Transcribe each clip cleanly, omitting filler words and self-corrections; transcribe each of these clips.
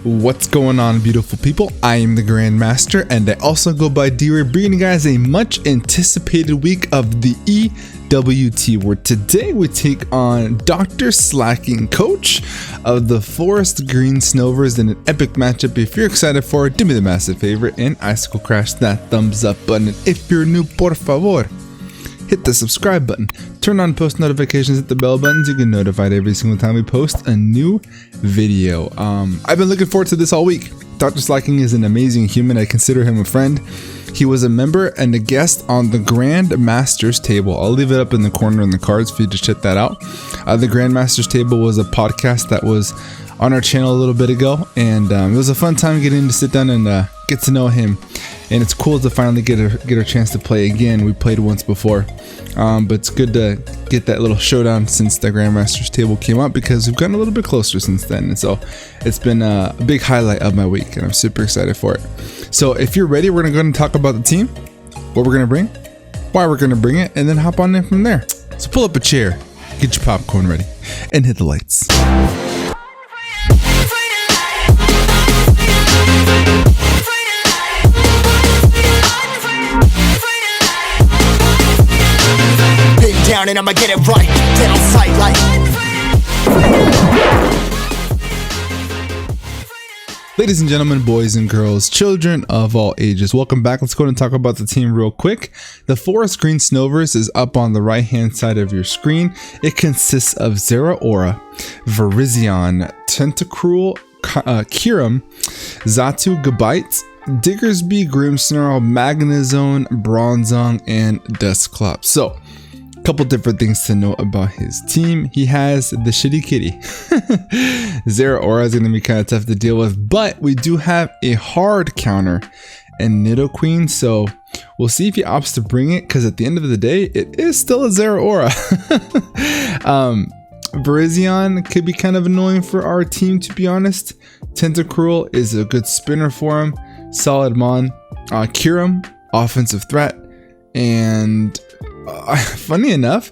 What's going on, beautiful people? I am the Grandmaster, and I also go by D-Ray, bringing you guys a much anticipated week of the EWT, where today we take on DrSlaking, coach of the Forest Green Snovers, in an epic matchup. If you're excited for it, do me the massive favor and icicle crash that thumbs up button. And if you're new, por favor, hit the subscribe button, turn on post notifications, hit the bell buttons. You get notified every single time we post a new video. I've been looking forward to this all week. DrSlaking is an amazing human. I consider him a friend. He was a member and a guest on the Grandmaster's Table. I'll leave it up in the corner in the cards for you to check that out. The Grandmaster's Table was a podcast that was on our channel a little bit ago, and it was a fun time getting to sit down and get to know him. And it's cool to finally get a chance to play again. We played once before, but it's good to get that little showdown since the Grandmaster's Table came up, because we've gotten a little bit closer since then. And so it's been a big highlight of my week, and I'm super excited for it. So if you're ready, we're gonna go ahead and talk about the team, what we're gonna bring, why we're gonna bring it, and then hop on in from there. So pull up a chair, get your popcorn ready, and hit the lights. Down and I'ma get it right, dead on sight like. Ladies and gentlemen, boys and girls, children of all ages, welcome back. Let's go ahead and talk about the team real quick. The Forest Green Snovers is up on the right hand side of your screen. It consists of Zeraora, Virizion, Tentacruel, Kyurem, Xatu, Gabite, Diggersby, Grimmsnarl, Magnezone, Bronzong, and Dusclops. So couple different things to know about his team. He has the shitty kitty. Zeraora is going to be kind of tough to deal with, but we do have a hard counter and Nidoqueen, so we'll see if he opts to bring it, because at the end of the day, it is still a Zeraora. Virizion could be kind of annoying for our team, to be honest. Tentacruel is a good spinner for him. Solid Mon. Kyurem, offensive threat. And funny enough,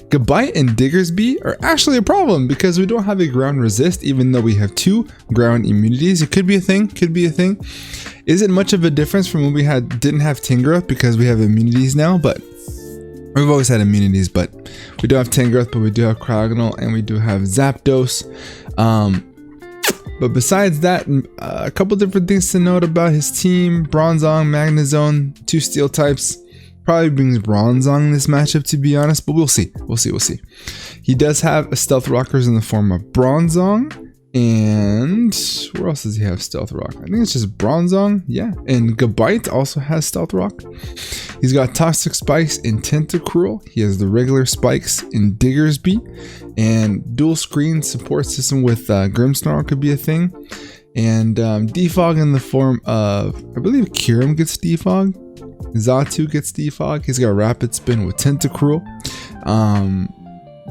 Gabite and Diggersby are actually a problem, because we don't have a ground resist, even though we have 2 ground immunities. It could be a thing, Is it much of a difference from when we didn't have Tangrowth, because we have immunities now? But we've always had immunities, but we don't have Tangrowth, but we do have Cryogonal, and we do have Zapdos. But besides that, a couple different things to note about his team. Bronzong, Magnezone, 2 steel types. Probably brings Bronzong in this matchup, to be honest, but we'll see. He does have a Stealth Rockers in the form of Bronzong, and where else does he have Stealth Rock? I think it's just Bronzong, yeah. And Gabite also has Stealth Rock. He's got Toxic Spikes in Tentacruel. He has the regular spikes in Diggersby, and dual screen support system with Grimmsnarl could be a thing. And Defog in the form of, I believe Kyurem gets Defog. Xatu gets Defog. He's got Rapid Spin with Tentacruel.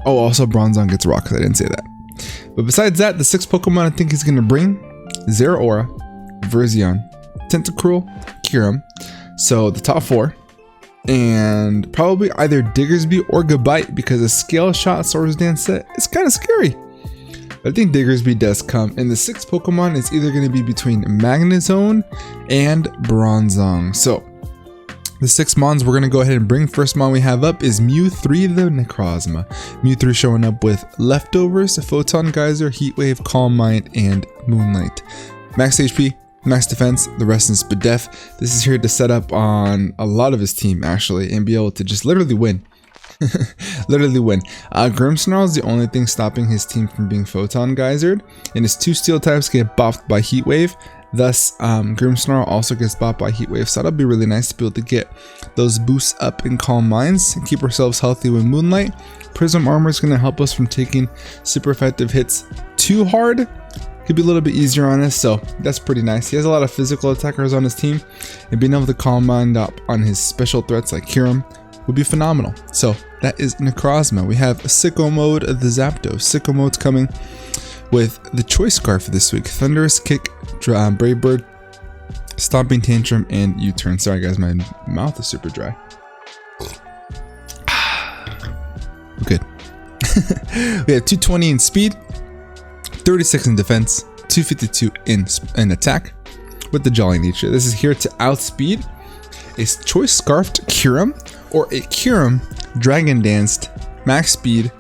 Also Bronzong gets Rock, I didn't say that. But besides that, the 6 Pokemon I think he's going to bring: Zeraora, Virizion, Tentacruel, Kyurem. So the top 4. And probably either Diggersby or Gabite, because a Scale Shot Swords Dance set is kind of scary. But I think Diggersby does come. And the 6 Pokemon is either going to be between Magnezone and Bronzong. So the 6 Mons we're going to go ahead and bring. First Mon we have up is Mew3 the Necrozma. Mew3 showing up with Leftovers, Photon Geyser, Heat Wave, Calm Mind, and Moonlight. Max HP, max defense, the rest is Spadef. This is here to set up on a lot of his team, actually, and be able to just literally win. Grimmsnarl is the only thing stopping his team from being Photon Geysered, and his 2 steel types get buffed by Heat Wave. Thus, Grimmsnarl also gets buffed by Heat Wave, so that'll be really nice to be able to get those boosts up in Calm Minds and keep ourselves healthy with Moonlight. Prism Armor is going to help us from taking super effective hits too hard. Could be a little bit easier on us, so that's pretty nice. He has a lot of physical attackers on his team, and being able to Calm Mind up on his special threats like Kyurem would be phenomenal. So that is Necrozma. We have Sicko Mode of the Zapdos. Sicko Mode's coming with the choice card for this week: Thunderous Kick, Brave Bird, Stomping Tantrum, and U-Turn. Sorry guys, my mouth is super dry. Good. We have 220 in speed, 36 in defense, 252 in attack with the Jolly nature. This is here to outspeed a Choice Scarfed Kyurem or a Kyurem Dragon Danced max speed,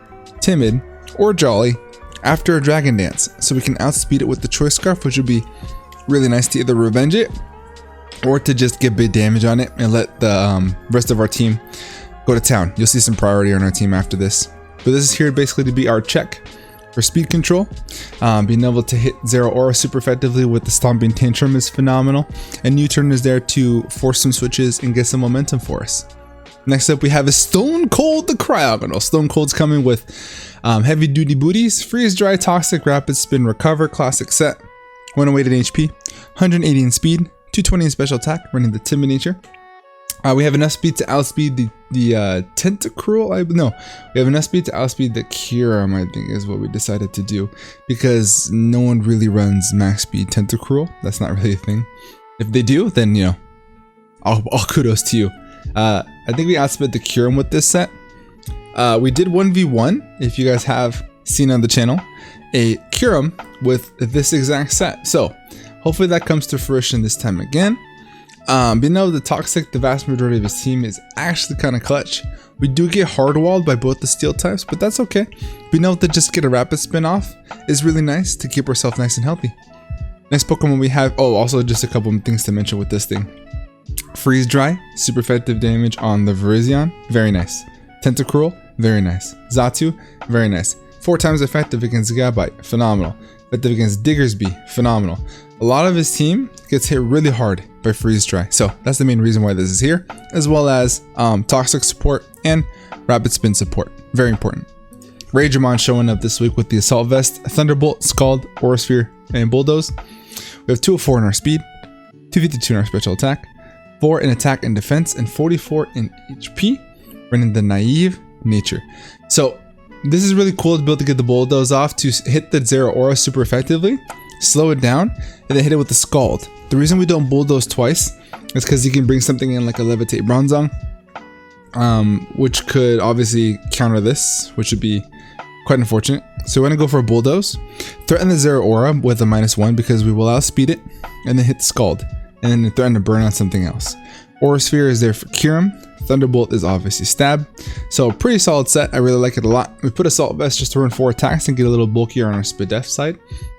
timid, or jolly after a Dragon Dance. So we can outspeed it with the Choice Scarf, which would be really nice to either revenge it or to just get big damage on it and let the rest of our team go to town. You'll see some priority on our team after this. But this is here basically to be our check for speed control. Being able to hit Zero Aura super effectively with the Stomping Tantrum is phenomenal. And U-Turn is there to force some switches and get some momentum for us. Next up, we have a Stone Cold the Cryogonal. Stone Cold's coming with heavy duty booties, freeze dry, toxic, rapid spin, recover, classic set, 108 in HP, 180 in speed, 220 in special attack, running the timid nature. We have enough speed to outspeed the Tentacruel. We have enough speed to outspeed the Kyurem, I think is what we decided to do, because no one really runs max speed Tentacruel. That's not really a thing. If they do, then you know, all kudos to you. I think we outsped the Kyurem with this set. We did 1v1, if you guys have seen on the channel, a Kyurem with this exact set. So hopefully that comes to fruition this time again. Being able to toxic the vast majority of his team is actually kind of clutch. We do get hard walled by both the steel types, but that's okay. Being able to just get a rapid spin off is really nice to keep ourselves nice and healthy. Next Pokemon we have, also just a couple of things to mention with this thing. Freeze Dry, super effective damage on the Virizion, very nice. Tentacruel, very nice. Xatu, very nice. 4 times effective against Gabite, phenomenal. Effective against Diggersby, phenomenal. A lot of his team gets hit really hard by Freeze Dry, so that's the main reason why this is here, as well as toxic support and rapid spin support, very important. Ragemon showing up this week with the Assault Vest, Thunderbolt, Scald, Aura Sphere, and Bulldoze. We have 204 in our speed, 252 in our special attack, 4 in attack and defense, and 44 in HP, running the Naive nature. So this is really cool to be able to get the Bulldoze off to hit the Zero Aura super effectively, slow it down, and then hit it with the Scald. The reason we don't Bulldoze twice is because you can bring something in like a Levitate Bronzong, which could obviously counter this, which would be quite unfortunate. So we're going to go for a Bulldoze, threaten the Zero Aura with a -1 because we will outspeed it, and then hit the Scald, and then threaten to burn on something else. Aura Sphere is there for Kyurem. Thunderbolt is obviously Stab. So pretty solid set. I really like it a lot. We put Assault Vest just to run 4 attacks and get a little bulkier on our Spadef side,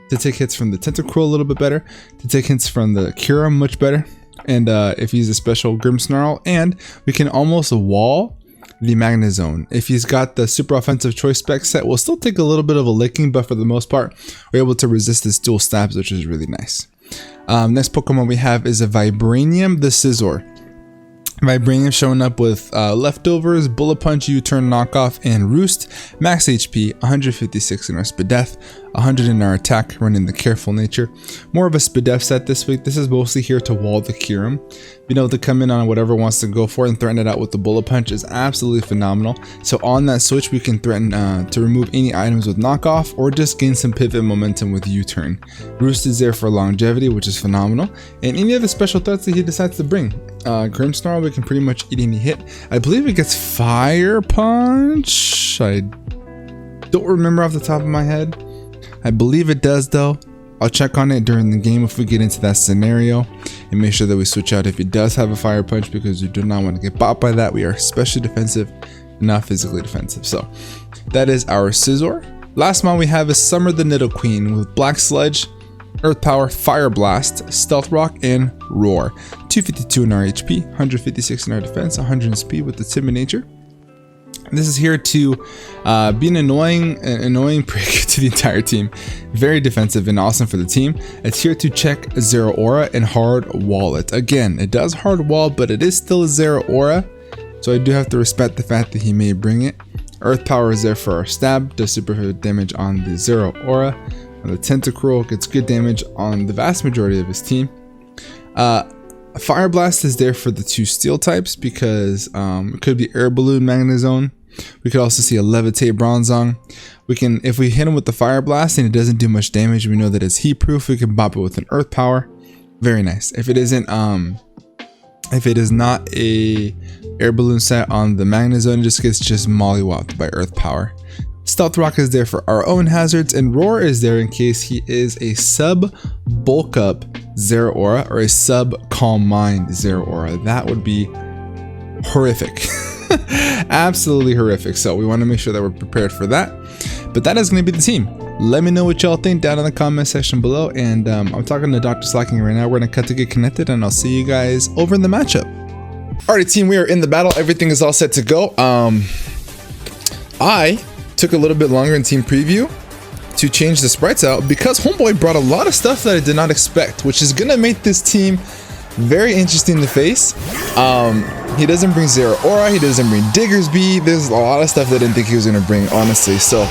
to take hits from the Tentacruel a little bit better, to take hits from the Kyurem much better, and if he's a special Grimmsnarl, and we can almost wall the Magnezone. If he's got the super offensive choice spec set, we'll still take a little bit of a licking, but for the most part, we're able to resist his dual stabs, which is really nice. Next Pokemon we have is a Vibranium the Scizor. Vibranium showing up with Leftovers, Bullet Punch, U-Turn, Knockoff, and Roost. Max HP, 156 in our Spadef, 100 in our attack, running the Careful nature. More of a Spadef set this week. This is mostly here to wall the Kyurem. Being able to come in on whatever wants to go for it and threaten it out with the Bullet Punch is absolutely phenomenal. So on that switch, we can threaten to remove any items with Knockoff or just gain some pivot momentum with U-Turn. Roost is there for longevity, which is phenomenal. And any other special threats that he decides to bring. Grimmsnarl, we can pretty much eat any hit. I believe it gets Fire Punch. I don't remember off the top of my head. I believe it does though. I'll check on it during the game if we get into that scenario and make sure that we switch out if he does have a Fire Punch, because we do not want to get bought by that. We are especially defensive, not physically defensive. So that is our Scizor. Last one we have is Summer the Nidoqueen with Black Sludge, Earth Power, Fire Blast, Stealth Rock, and Roar. 252 in our HP, 156 in our defense, 100 in speed with the Timid nature. This is here to be an annoying prick to the entire team. Very defensive and awesome for the team. It's here to check Zero Aura and hard wall it. Again, it does hard wall, but it is still a Zero Aura, so I do have to respect the fact that he may bring it. Earth Power is there for our Stab, does super damage on the Zero Aura. The Tentacruel gets good damage on the vast majority of his team. Fire Blast is there for the 2 steel types because it could be Air Balloon Magnezone. We could also see a Levitate Bronzong. We can, if we hit him with the Fire Blast and it doesn't do much damage, we know that it's heat proof. We can bop it with an Earth Power. Very nice. If it isn't, if it is not a Air Balloon set on the Magnezone, it just gets mollywopped by Earth Power. Stealth Rock is there for our own hazards, and Roar is there in case he is a sub bulk up 0 aura or a sub calm mind 0 aura. That would be horrific. Absolutely horrific. So we want to make sure that we're prepared for that. But that is going to be the team. Let me know what y'all think down in the comment section below. And I'm talking to DrSlaking right now. We're going to cut to get connected, and I'll see you guys over in the matchup. Alright team, we are in the battle. Everything is all set to go. I took a little bit longer in team preview to change the sprites out because homeboy brought a lot of stuff that I did not expect, which is gonna make this team very interesting to face. He doesn't bring 0 aura, he doesn't bring Diggersby. There's a lot of stuff that I didn't think he was gonna bring, honestly. So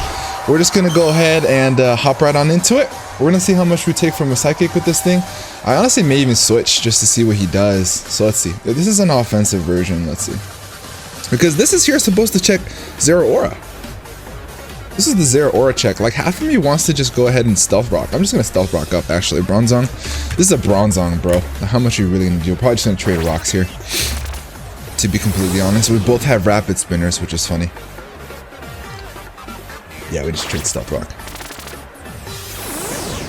we're just gonna go ahead and hop right on into it. We're gonna see how much we take from a psychic with this thing. I honestly may even switch just to see what he does. So let's see. This is an offensive version, let's see. Because this is here supposed to check 0 aura. This is the 0 aura check. Like, half of me wants to just go ahead and stealth rock. I'm just gonna stealth rock up actually. Bronzong. This is a Bronzong, bro. How much are you really gonna do? We're probably just gonna trade rocks here. To be completely honest. We both have rapid spinners, which is funny. Yeah, we just trade stealth rock.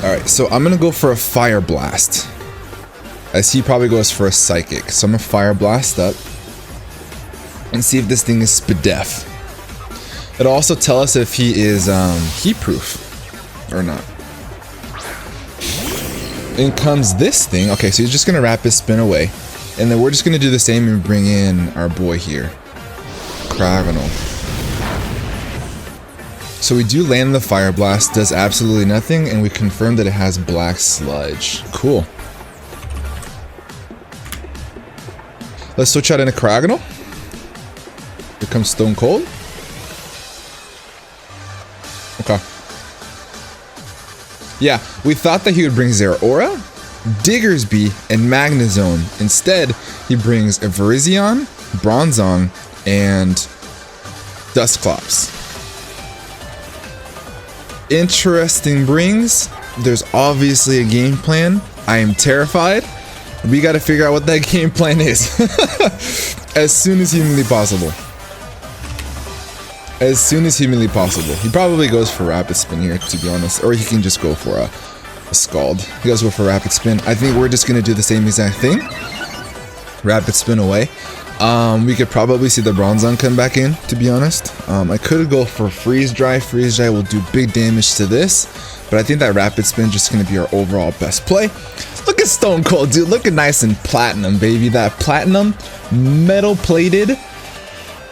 Alright, so I'm gonna go for a fire blast. As he probably goes for a psychic. So I'm gonna fire blast up and see if this thing is Spadef. It'll also tell us if he is heat proof or not. In comes this thing. Okay, so he's just gonna rapid spin away. And then we're just gonna do the same and bring in our boy here. Cryogonal. So we do land the fire blast, does absolutely nothing, and we confirm that it has black sludge. Cool. Let's switch out into Cryogonal. Here comes Stone Cold. Okay. Yeah, we thought that he would bring 0 aura, Diggersby, and Magnezone. Instead, he brings a Virizion, Bronzong, and Dusclops. Interesting brings. There's obviously a game plan. I am terrified. We got to figure out what that game plan is as soon as humanly possible. As soon as humanly possible. He probably goes for rapid spin here, to be honest, or he can just go for a scald. He does go for rapid spin. I think we're just gonna do the same exact thing. Rapid spin away. We could probably see the Bronzong come back in, to be honest. I could go for freeze dry. Freeze dry will do big damage to this, but I think that rapid spin is just gonna be our overall best play. Look at Stone Cold, dude. Looking nice and platinum, baby. That platinum metal plated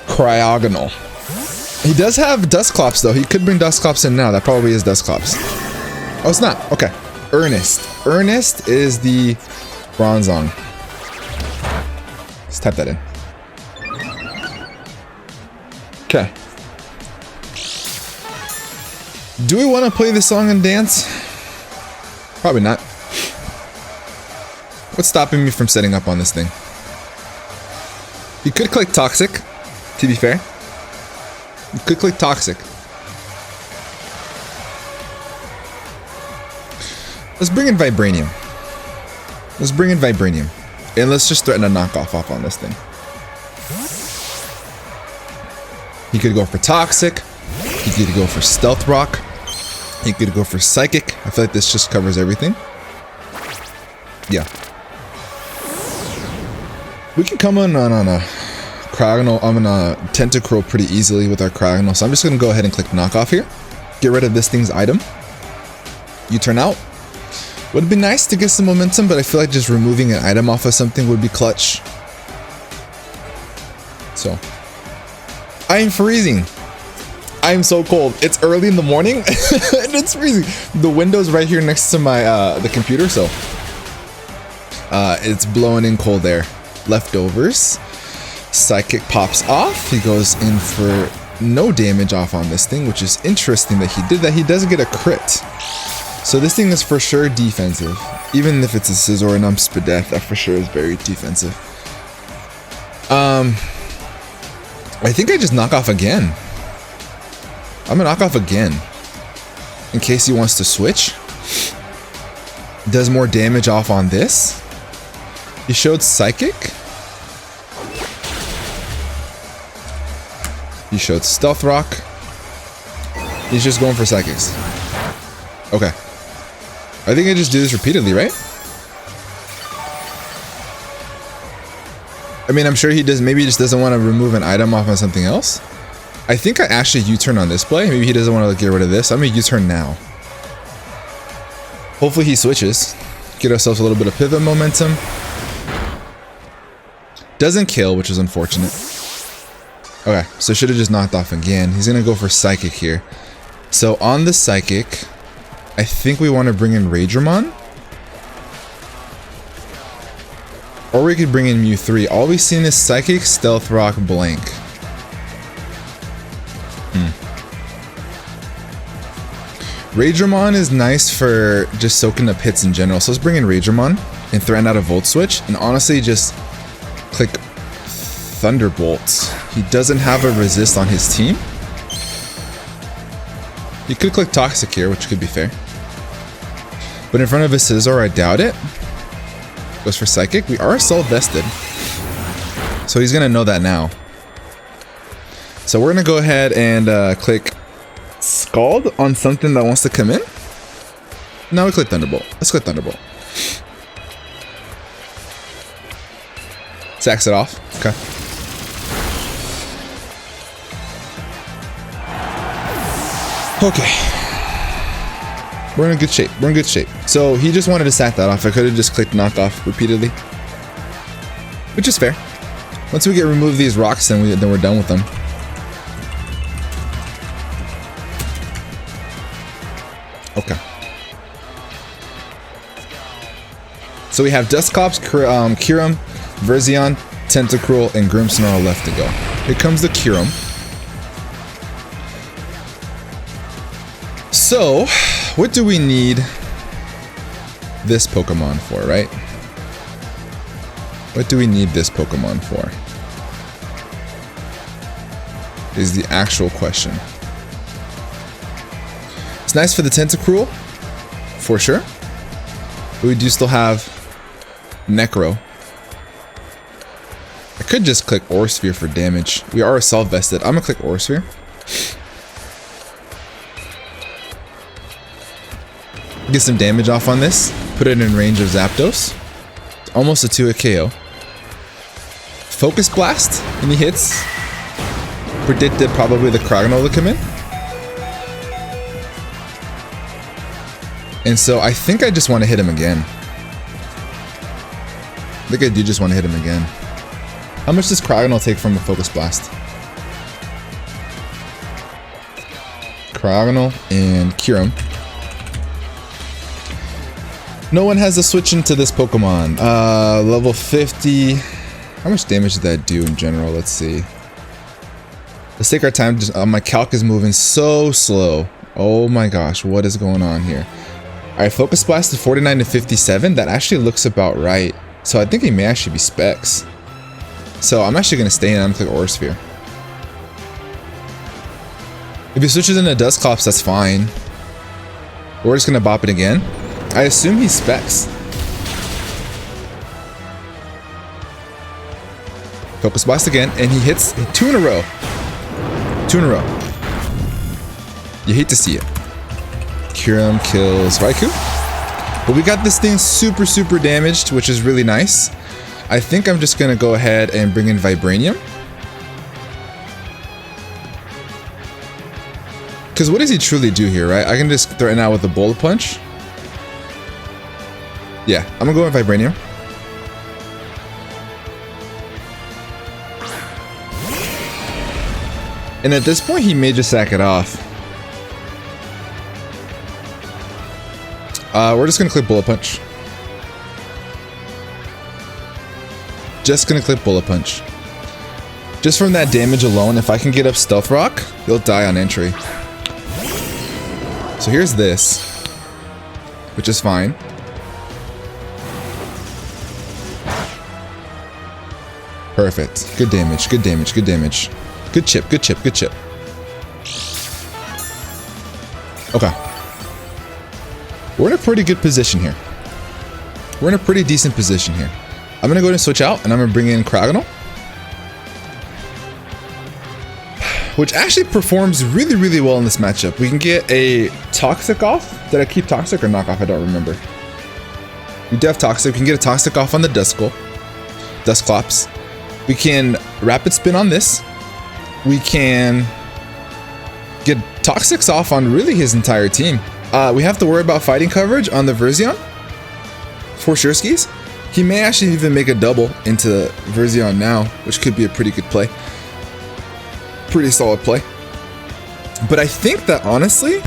Cryogonal. He does have Dusclops though. He could bring Dusclops in now. That probably is Dusclops. Oh, it's not. Okay. Ernest. Ernest is the Bronzong. Let's type that in. Okay. Do we want to play this song and dance? Probably not. What's stopping me from setting up on this thing? You could click Toxic, to be fair. You could click Toxic. Let's bring in Vibranium. Let's bring in Vibranium. And let's just threaten a knockoff off on this thing. He could go for Toxic. He could go for Stealth Rock. He could go for Psychic. I feel like this just covers everything. Yeah. We can come in on a Cryogonal. I'm gonna Tentacruel pretty easily with our Cryogonal. So I'm just gonna go ahead and click knockoff here. Get rid of this thing's item. You turn out. Would be nice to get some momentum, but I feel like just removing an item off of something would be clutch. So I am freezing. I am so cold. It's early in the morning and it's freezing. The window's right here next to my the computer, so it's blowing in cold air. Leftovers. Psychic pops off. He goes in for no damage off on this thing, which is interesting that he did that. He does get a crit. So this thing is for sure defensive. Even if it's a Scizor and I'm Spadef, that for sure is very defensive. I think I just knock off again. I'm gonna knock off again. In case he wants to switch. Does more damage off on this. He showed Psychic. He showed Stealth Rock. He's just going for psychics. Okay. I think I just do this repeatedly, right? I mean, I'm sure he does. Maybe he just doesn't want to remove an item off on something else. I think I actually U-turn on this play. Maybe he doesn't want to get rid of this. I'm going to U-turn now. Hopefully he switches. Get ourselves a little bit of pivot momentum. Doesn't kill, which is unfortunate. Okay, so should have just knocked off again. He's going to go for Psychic here. So on the Psychic, I think we want to bring in Raidramon. Or we could bring in Mew 3. All we've seen is Psychic, Stealth Rock, Blank. Raidramon is nice for just soaking up hits in general. So let's bring in Raidramon and threaten out a Volt Switch. And honestly, just click Thunderbolts. He doesn't have a resist on his team. You could click Toxic here, which could be fair. But in front of a Scizor, I doubt it. Goes for Psychic. We are Assault Vested. So he's going to know that now. So we're going to go ahead and click Scald on something that wants to come in. Now we click Thunderbolt. Let's click Thunderbolt. Sacks it off. Okay. Okay. We're in good shape. We're in good shape. So he just wanted to sack that off. I could have just clicked knockoff repeatedly, which is fair. Once we get remove these rocks, then we're done with them. Okay. So we have Dusclops, Kyurem, Verzion, Tentacruel, and Grimmsnarl left to go. Here comes the Kyurem. So, what do we need this Pokemon for, right? What do we need this Pokemon for? Is the actual question. It's nice for the Tentacruel, for sure. But we do still have Necro. I could just click Aura Sphere for damage. We are Assault Vested. I'm gonna click Aura Sphere. Get some damage off on this. Put it in range of Zapdos. Almost a 2-hit KO. Focus Blast, and he hits. Predicted probably the Cryogonal to come in. And so I think I just want to hit him again. I think I do just want to hit him again. How much does Cryogonal take from a Focus Blast? Cryogonal and Kyurem. No one has a switch into this Pokemon. Level 50. How much damage did that do in general? Let's see. Let's take our time. Just, my calc is moving so slow. Oh my gosh, what is going on here? Alright, Focus Blast is 49 to 57. That actually looks about right. So I think he may actually be Specs. So I'm actually going to stay in. I'm going to click Aura Sphere. If he switches into Dusclops, that's fine. We're just going to bop it again. I assume he's Specs. Focus Blast again, and he hits 2 in a row. 2 in a row. You hate to see it. Kyurem kills Raikou. But we got this thing super, super damaged, which is really nice. I think I'm just going to go ahead and bring in Vibranium. Because what does he truly do here, right? I can just threaten out with a Bullet Punch. Yeah, I'm gonna go with Vibranium. And at this point, he may just sack it off. We're just gonna click Bullet Punch. Just gonna click Bullet Punch. Just from that damage alone, if I can get up Stealth Rock, he'll die on entry. So here's this, which is fine. Perfect. Good damage, good damage, good damage. Good chip, good chip, good chip. Okay. We're in a pretty good position here. We're in a pretty decent position here. I'm gonna go ahead and switch out, and I'm gonna bring in Cryogonal. which actually performs really, really well in this matchup. We can get a Toxic off. Did I keep Toxic or knock off? I don't remember. We do have Toxic. We can get a Toxic off on the Dusclops. We can Rapid Spin on this. We can get Toxics off on really his entire team. We have to worry about fighting coverage on the Verzion for sure skis. He may actually even make a double into Verzion now, which could be a pretty good play. Pretty solid play. But I think that honestly,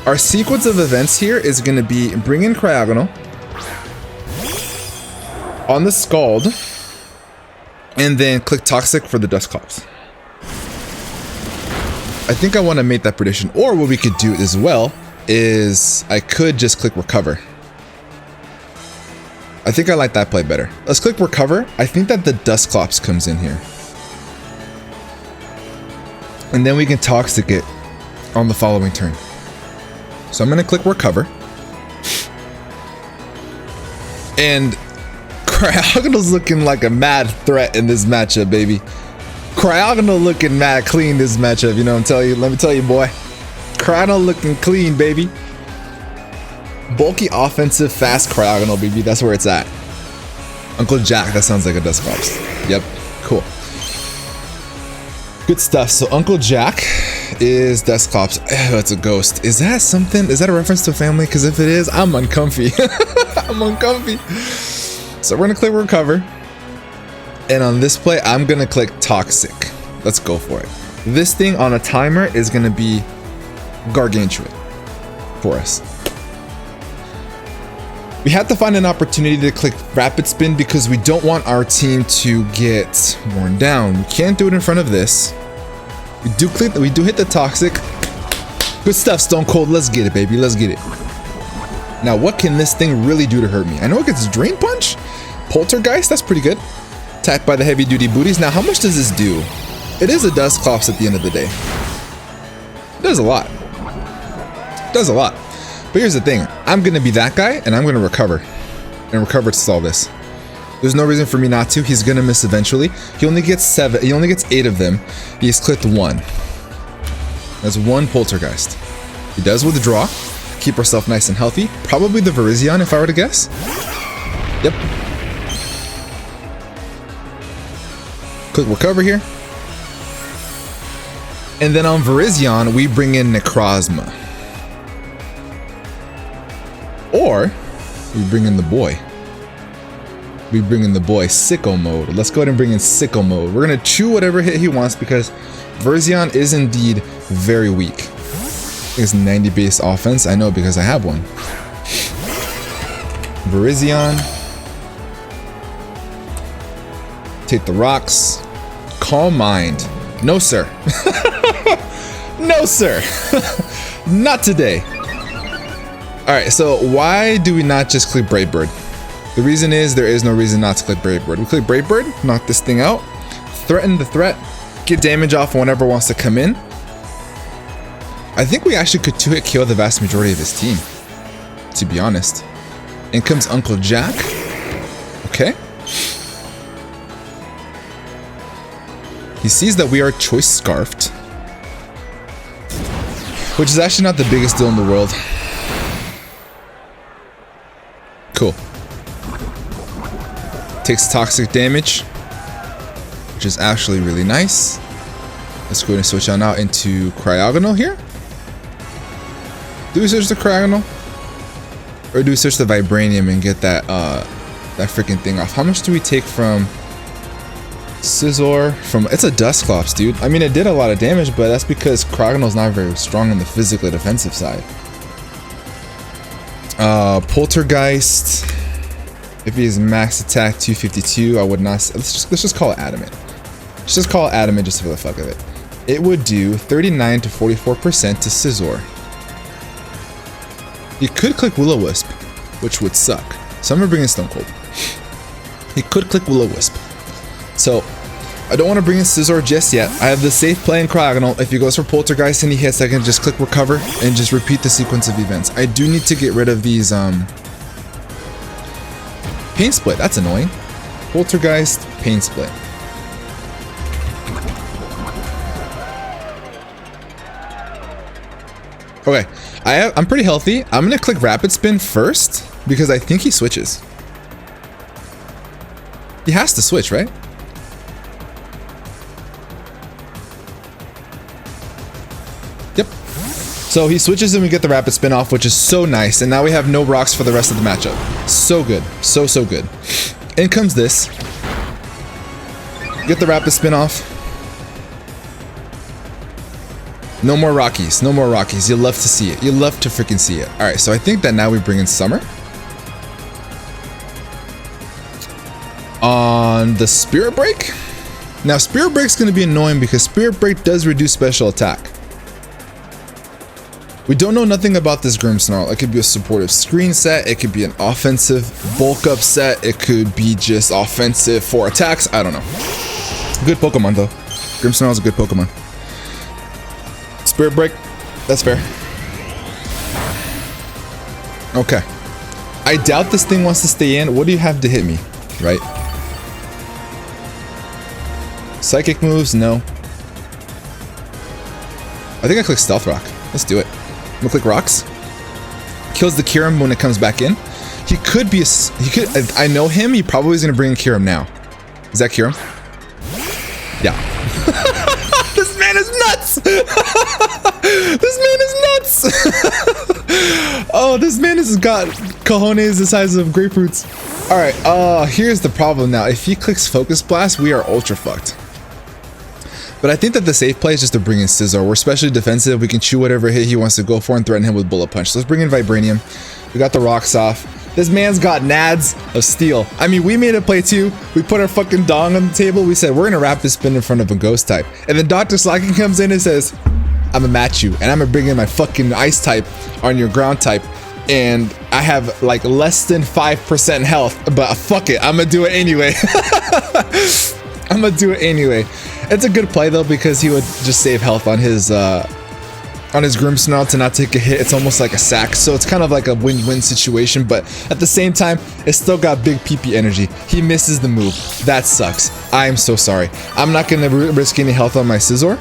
our sequence of events here is going to be bring in Cryogonal on the Scald, and then click Toxic for the Dusclops. I think I want to make that prediction. Or what we could do as well is I could just click Recover. I think I like that play better. Let's click Recover. I think that the Dusclops comes in here. And then we can Toxic it on the following turn. So I'm going to click Recover. And Cryogonal's looking like a mad threat in this matchup, baby. Cryogonal looking mad clean this matchup, you know what I'm telling you? Let me tell you, boy. Cryogonal looking clean, baby. Bulky offensive, fast Cryogonal, baby. That's where it's at. Uncle Jack, that sounds like a Dusclops. Yep, cool. Good stuff. So Uncle Jack is Dusclops. Oh, it's a ghost. Is that something? Is that a reference to a family? Because if it is, I'm uncomfy. I'm uncomfy. So we're gonna click Recover. And on this play, I'm gonna click Toxic. Let's go for it. This thing on a timer is gonna be gargantuan for us. We have to find an opportunity to click Rapid Spin because we don't want our team to get worn down. We can't do it in front of this. We do hit the Toxic. Good stuff, Stone Cold. Let's get it, baby. Let's get it. Now, what can this thing really do to hurt me? I know it gets Drain Punch. Poltergeist, that's pretty good. Attacked by the heavy duty booties. Now, how much does this do? It is a Dusclops at the end of the day. It does a lot. It does a lot. But here's the thing. I'm going to be that guy, and I'm going to Recover. And Recover to solve this. There's no reason for me not to. He's going to miss eventually. He only gets 7. He only gets 8 of them. He's clicked 1. That's 1 Poltergeist. He does withdraw. Keep ourselves nice and healthy. Probably the Verzion, if I were to guess. Yep. Click Recover here. And then on Verzion, we bring in Necrozma. Or we bring in the boy. We bring in the boy, Sicko Mode. Let's go ahead and bring in Sicko Mode. We're going to chew whatever hit he wants because Verzion is indeed very weak. I think it's 90 base offense. I know because I have one. Verzion. Take the rocks. Calm Mind. No, sir. No, sir. Not today. Alright, so why do we not just click Brave Bird? The reason is there is no reason not to click Brave Bird. We click Brave Bird, knock this thing out, threaten the threat, get damage off whenever wants to come in. I think we actually could 2-hit KO the vast majority of his team, to be honest. In comes Uncle Jack. Okay. He sees that we are Choice Scarfed, which is actually not the biggest deal in the world. Cool. Takes toxic damage, which is actually really nice. Let's go ahead and switch on out into Cryogonal here. Do we switch to Cryogonal? Or do we switch to Vibranium and get that that freaking thing off? How much do we take from Scizor? It's a Dusclops, dude. I mean, it did a lot of damage, but that's because Cryogonal's not very strong on the physically defensive side. Poltergeist. If he is max attack 252, I would not. Let's just call it Adamant. Let's just call it Adamant just for the fuck of it. It would do 39 to 44% to Scizor. He could click Will-O-Wisp, which would suck. So I'm gonna bring in Stone Cold. He could click Will-O-Wisp. So I don't want to bring in Scizor just yet. I have the safe play in Cryogonal. If he goes for Poltergeist and he hits, I can just click Recover and just repeat the sequence of events. I do need to get rid of these Pain Split. That's annoying. Poltergeist, Pain Split. Okay, I'm pretty healthy. I'm gonna click rapid spin first because I think he switches. He has to switch, right? Yep. So he switches and we get the rapid spin off, which is so nice. And now we have no rocks for the rest of the matchup. So good. So good. In comes this. Get the rapid spin off. No more Rockies. No more Rockies. You love to see it. You love to freaking see it. All right, so I think that now we bring in Summer. On the Spirit Break. Now, Spirit Break's going to be annoying because Spirit Break does reduce special attack. We don't know nothing about this Grimmsnarl. It could be a supportive screen set. It could be an offensive bulk up set. It could be just offensive for attacks. I don't know. Good Pokemon, though. Grimmsnarl is a good Pokemon. Spirit Break, that's fair. Okay. I doubt this thing wants to stay in. What do you have to hit me? Right? Psychic moves? No. I think I click Stealth Rock. Let's do it. I'm gonna click Rocks. Kills the Kyurem when it comes back in. He could be I know him. He probably is gonna bring in Kyurem now. Is that Kyurem? Yeah. This man is nuts! This man is nuts! Oh, this man has got cojones the size of grapefruits. Alright, here's the problem now. If he clicks Focus Blast, we are ultra fucked. But I think that the safe play is just to bring in Scizor. We're especially defensive. We can chew whatever hit he wants to go for and threaten him with Bullet Punch. So let's bring in Vibranium. We got the rocks off. This man's got nads of steel. I mean, we made a play too. We put our fucking dong on the table. We said, we're gonna rapid spin in front of a ghost type. And then DrSlaking comes in and says, I'm gonna match you. And I'm gonna bring in my fucking ice type on your ground type. And I have like less than 5% health, but fuck it, I'm gonna do it anyway. I'm gonna do it anyway. It's a good play though, because he would just save health on his Grimmsnarl to not take a hit. It's almost like a sack, so it's kind of like a win-win situation, but at the same time, it's still got big PP energy. He misses the move. That sucks. I am so sorry. I'm not gonna risk any health on my Scizor.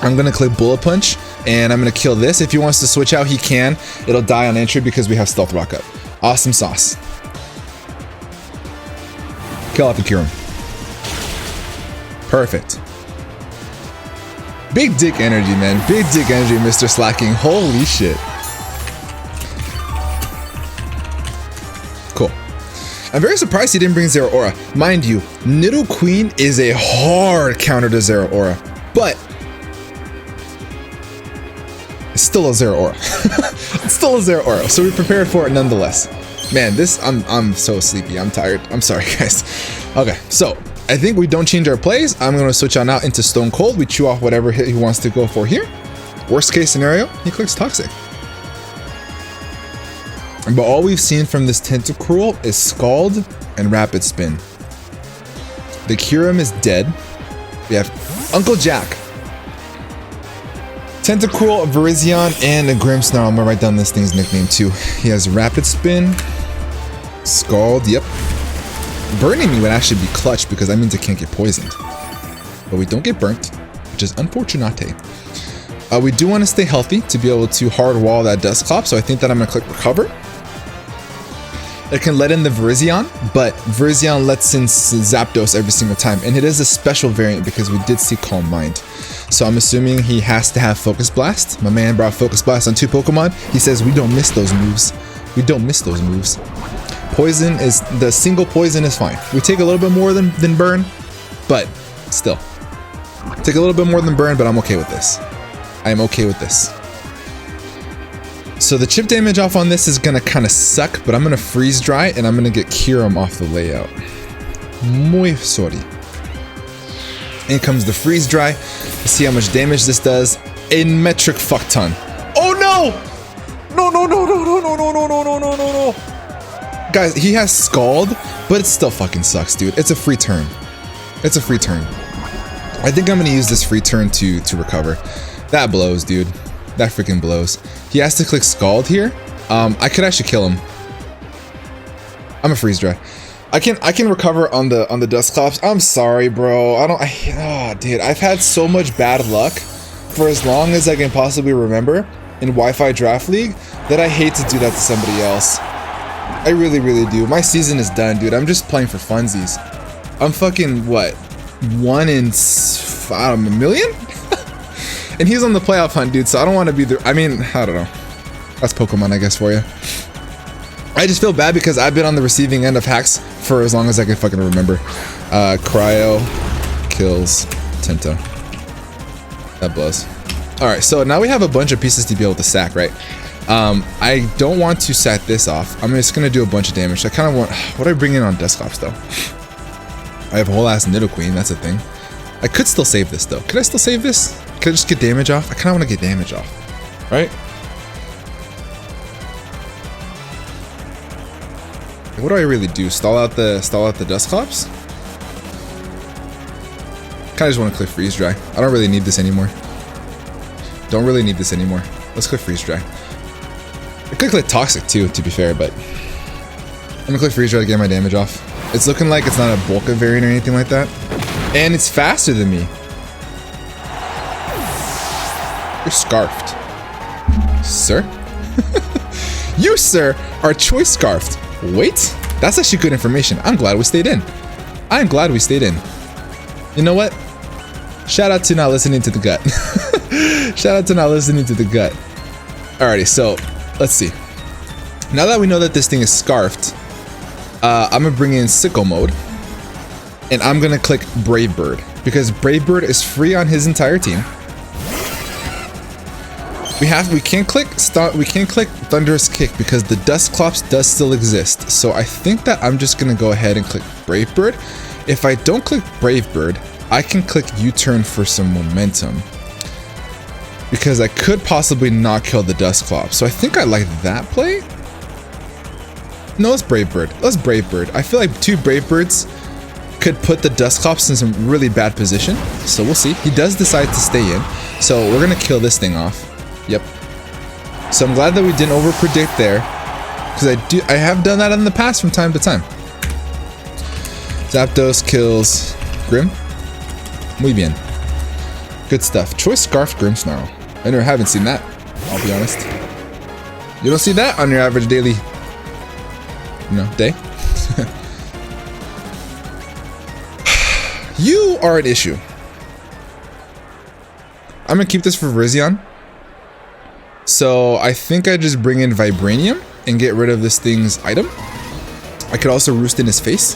I'm gonna click Bullet Punch, and I'm gonna kill this. If he wants to switch out, he can. It'll die on entry because we have Stealth Rock up. Awesome sauce. Kill off the Kyurem. Perfect. Big dick energy, man. Big dick energy, Mr. Slacking. Holy shit. Cool. I'm very surprised he didn't bring Zeraora. Mind you, Nidoqueen is a hard counter to Zeraora, but it's still a Zeraora. It's still a Zeraora, so we prepared for it nonetheless. Man, I'm so sleepy. I'm tired. I'm sorry, guys. Okay, so I think we don't change our plays. I'm going to switch on out into Stone Cold. We chew off whatever hit he wants to go for here. Worst case scenario, he clicks Toxic. But all we've seen from this Tentacruel is Scald and Rapid Spin. The Kyurem is dead. We have Uncle Jack, Tentacruel, Virizion, and a Grimmsnarl. I'm going to write down this thing's nickname too. He has Rapid Spin, Scald, yep. Burning me would actually be clutch because that means it can't get poisoned. But we don't get burnt, which is unfortunate. We do want to stay healthy to be able to hard wall that Dusclops, so I think that I'm going to click Recover. It can let in the Virizion, but Virizion lets in Zapdos every single time, and it is a special variant because we did see Calm Mind. So I'm assuming he has to have Focus Blast. My man brought Focus Blast on 2 Pokemon. He says we don't miss those moves. We don't miss those moves. Poison is, the single poison is fine. We take a little bit more than burn, but still. Take a little bit more than burn, but I'm okay with this. I am okay with this. So the chip damage off on this is gonna kind of suck, but I'm gonna freeze dry and I'm gonna get Kyurem off the layout. Muy sorry. In comes the freeze dry. Let's see how much damage this does. A metric fuck ton. Oh no! No, no, no, no, no, no, no, no, no, no, no, no. Guys, he has Scald, but it still fucking sucks, dude. It's a free turn. It's a free turn. I think I'm gonna use this free turn to recover. That blows, dude. That freaking blows. He has to click Scald here. I could actually kill him. I'm a freeze dry. I can recover on the Dusclops. I'm sorry, bro. Dude, I've had so much bad luck for as long as I can possibly remember. in Wi-Fi Draft League that I hate to do that to somebody else. I really, really do. My season is done, dude. I'm just playing for funsies. I'm fucking, what, 1 in, I don't know, a million? And he's on the playoff hunt, dude, so I don't want to be the, I mean, I don't know. That's Pokemon, I guess, for you. I just feel bad because I've been on the receiving end of hacks for as long as I can fucking remember. Cryo kills Tinto. That blows. Alright, so now we have a bunch of pieces to be able to sack, right? I don't want to sack this off. I'm just gonna do a bunch of damage. I kind of want, what do I bring in on Dusclops though? I have a whole ass Nidoqueen, that's a thing. I could still save this though. Could I still save this? Could I just get damage off? I kind of want to get damage off, right? What do I really do? Stall out the Dusclops? Kind of just want to click freeze dry. I don't really need this anymore. Don't really need this anymore. Let's click freeze dry. I could click toxic too, to be fair, but I'm gonna click freeze dry to get my damage off. It's looking like it's not a Bulka variant or anything like that, and it's faster than me. You're scarfed, sir. You, sir, are choice scarfed. Wait, that's actually good information. I'm glad we stayed in. I'm glad we stayed in. You know what? Shout out to not listening to the gut. Shout out to not listening to the gut. Alrighty, so let's see. Now that we know that this thing is scarfed, I'm gonna bring in sicko mode, and I'm gonna click Brave Bird because Brave Bird is free on his entire team. We can't click Thunderous Kick because the Dusclops does still exist. So I think that I'm just gonna go ahead and click Brave Bird. If I don't click Brave Bird, I can click U-turn for some momentum because I could possibly not kill the Dusclops. So I think I like that play. No, let's Brave Bird. Let's Brave Bird. I feel like 2 Brave Birds could put the Dusclops in some really bad position. So we'll see. He does decide to stay in. So we're gonna kill this thing off. Yep. So I'm glad that we didn't over predict there, because I have done that in the past from time to time. Zapdos kills Grim. Muy bien. Good stuff. Choice Scarf Grimmsnarl. I haven't seen that, I'll be honest. You don't see that on your average daily, day. You are an issue. I'm gonna keep this for Virizion. So I think I just bring in Vibranium and get rid of this thing's item. I could also roost in his face.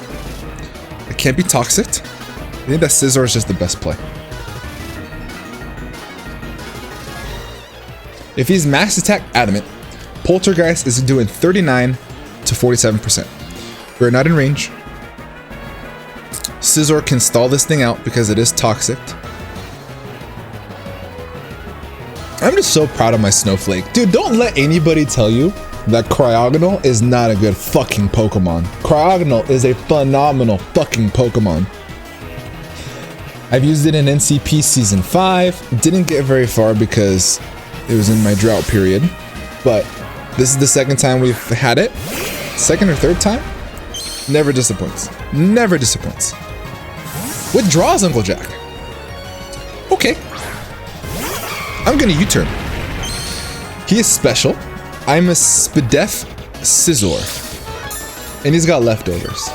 It can't be toxic. I think that Scizor is just the best play. If he's max attack adamant, Poltergeist is doing 39 to 47%. We're not in range. Scizor can stall this thing out because it is toxic. I'm just so proud of my Snowflake. Dude, don't let anybody tell you that Cryogonal is not a good fucking Pokemon. Cryogonal is a phenomenal fucking Pokemon. I've used it in NCP Season 5. Didn't get very far because it was in my drought period. But this is the second time we've had it. Second or third time? Never disappoints. Never disappoints. Withdraws, Uncle Jack. Okay. I'm gonna U-turn. He is special. I'm a Spadef Scizor. And he's got leftovers.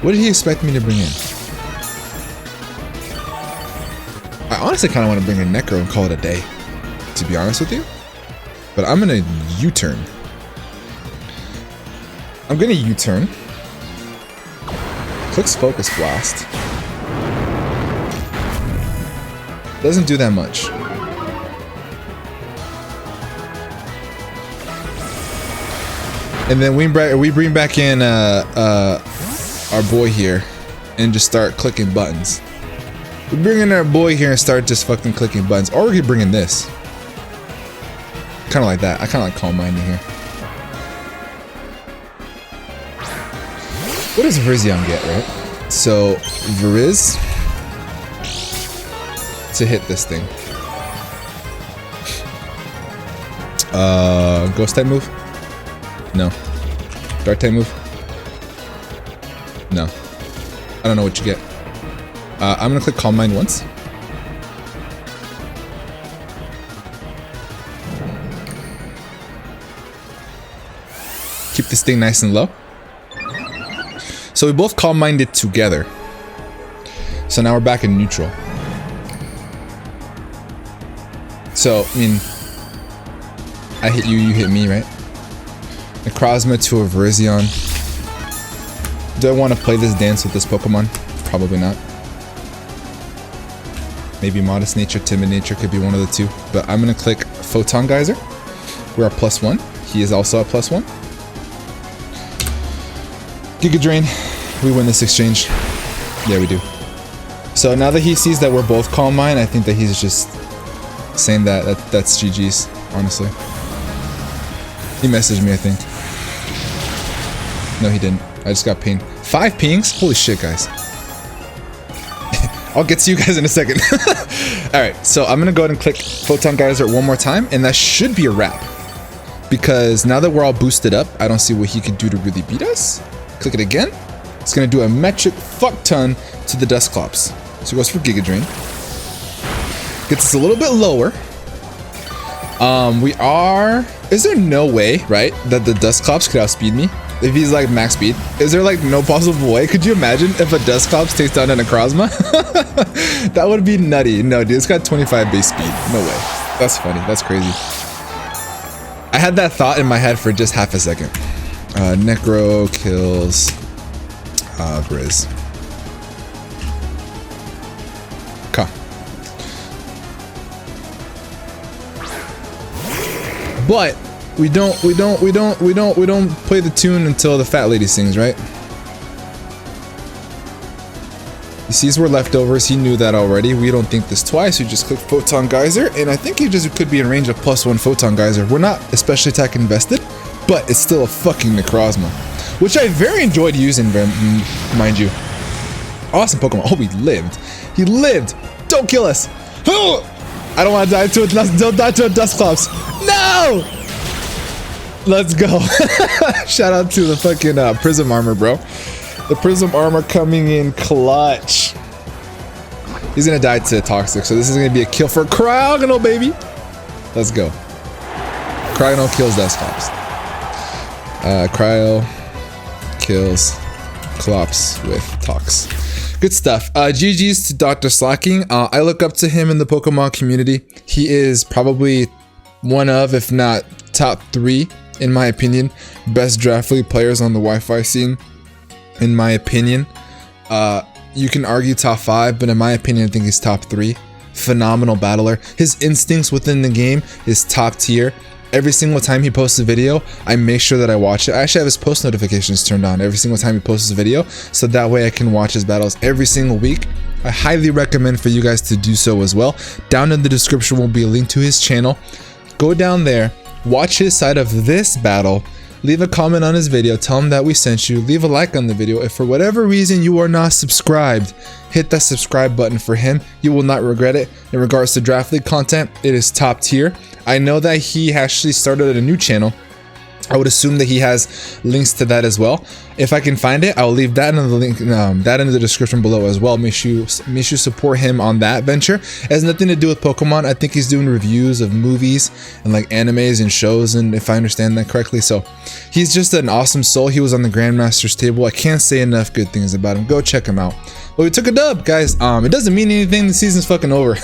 What did he expect me to bring in? I honestly kind of want to bring in Necro and call it a day, to be honest with you. But I'm gonna U-turn. I'm gonna U-turn. Clicks Focus Blast. Doesn't do that much. And then we bring back in our boy here and just start clicking buttons. We bring in our boy here and start just fucking clicking buttons. Or we could bring in this. Kind of like that. I kind of like Calm Mind in here. What does Virizion get, right? So, Viriz to hit this thing. Ghost type move? No. Dark type move? No. I don't know what you get. I'm gonna click Calm Mind once. Keep this thing nice and low. So we both calm minded together. So now we're back in neutral. So, I mean, I hit you, you hit me, right? Necrozma to a Virizion. Do I want to play this dance with this Pokemon? Probably not. Maybe Modest Nature, Timid Nature could be one of the two. But I'm going to click Photon Geyser. We're at +1. He is also at +1. Giga Drain. We win this exchange. Yeah, we do. So now that he sees that we're both Calm Mind, I think that he's just saying that's GG's, honestly. He messaged me, I think. No, he didn't. I just got pinged. 5 pings? Holy shit, guys. I'll get to you guys in a second. Alright, so I'm gonna go ahead and click Photon Geyser one more time, and that should be a wrap. Because now that we're all boosted up, I don't see what he could do to really beat us. Click it again. It's gonna do a metric fuck ton to the Dusclops. So it goes for Giga Drain. Gets us a little bit lower. We are... Is there no way, right, that the Dusclops could outspeed me? If he's like max speed? Is there like no possible way? Could you imagine if a Dusclops takes down a Necrozma? That would be nutty. No, dude, it's got 25 base speed. No way. That's funny. That's crazy. I had that thought in my head for just half a second. Necro kills Grizz. Okay. But we don't play the tune until the fat lady sings, right? He sees we're leftovers. He knew that already. We don't think this twice. We just click Photon Geyser, and I think he just could be in range of +1 Photon Geyser. We're not especially attack invested, but it's still a fucking Necrozma, which I very enjoyed using, mind you. Awesome Pokemon. Oh, he lived. He lived. Don't kill us. I don't want to die to it. Don't die to a Dusclops. No! Let's go. Shout out to the fucking Prism Armor, bro. The Prism Armor coming in clutch. He's gonna die to Toxic, so this is gonna be a kill for Cryogonal, baby. Let's go. Cryogonal kills Dusclops. Cryo kills Clops with Tox. Good stuff. GG's to DrSlaking. I look up to him in the Pokemon community. He is probably one of, if not top 3, in my opinion, best Draft League players on the Wi-Fi scene. In my opinion, you can argue top 5, but in my opinion, I think he's top 3. Phenomenal battler. His instincts within the game is top tier. Every single time he posts a video, I make sure that I watch it. I actually have his post notifications turned on every single time he posts a video, so that way I can watch his battles every single week. I highly recommend for you guys to do so as well. Down in the description will be a link to his channel. Go down there, watch his side of this battle, leave a comment on his video, tell him that we sent you, leave a like on the video. If for whatever reason you are not subscribed, hit that subscribe button for him. You will not regret it. In regards to Draft League content, it is top tier. I know that he actually started a new channel. I would assume that he has links to that as well. If I can find it, I'll leave that in the link, that in the description below as well. Make sure you support him on that venture. It has nothing to do with Pokemon. I think he's doing reviews of movies and like animes and shows, and if I understand that correctly. So he's just an awesome soul. He was on the Grandmaster's table. I can't say enough good things about him. Go check him out. But we took a dub, guys. It doesn't mean anything. The season's fucking over.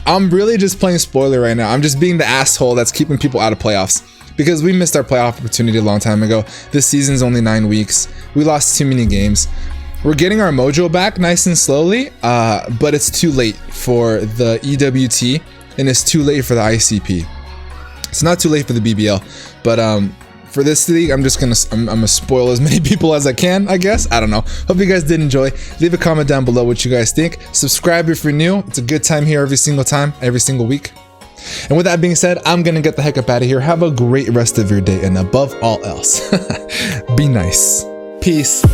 I'm really just playing spoiler right now. I'm just being the asshole that's keeping people out of playoffs. Because we missed our playoff opportunity a long time ago. This season's only 9 weeks. We lost too many games. We're getting our mojo back nice and slowly, but it's too late for the EWT, and it's too late for the ICP. It's not too late for the BBL, but for this league, I'm gonna spoil as many people as I can, I guess. I don't know. Hope you guys did enjoy. Leave a comment down below what you guys think. Subscribe if you're new. It's a good time here every single week. And with that being said, I'm gonna get the heck up out of here. Have a great rest of your day, and above all else, be nice. Peace.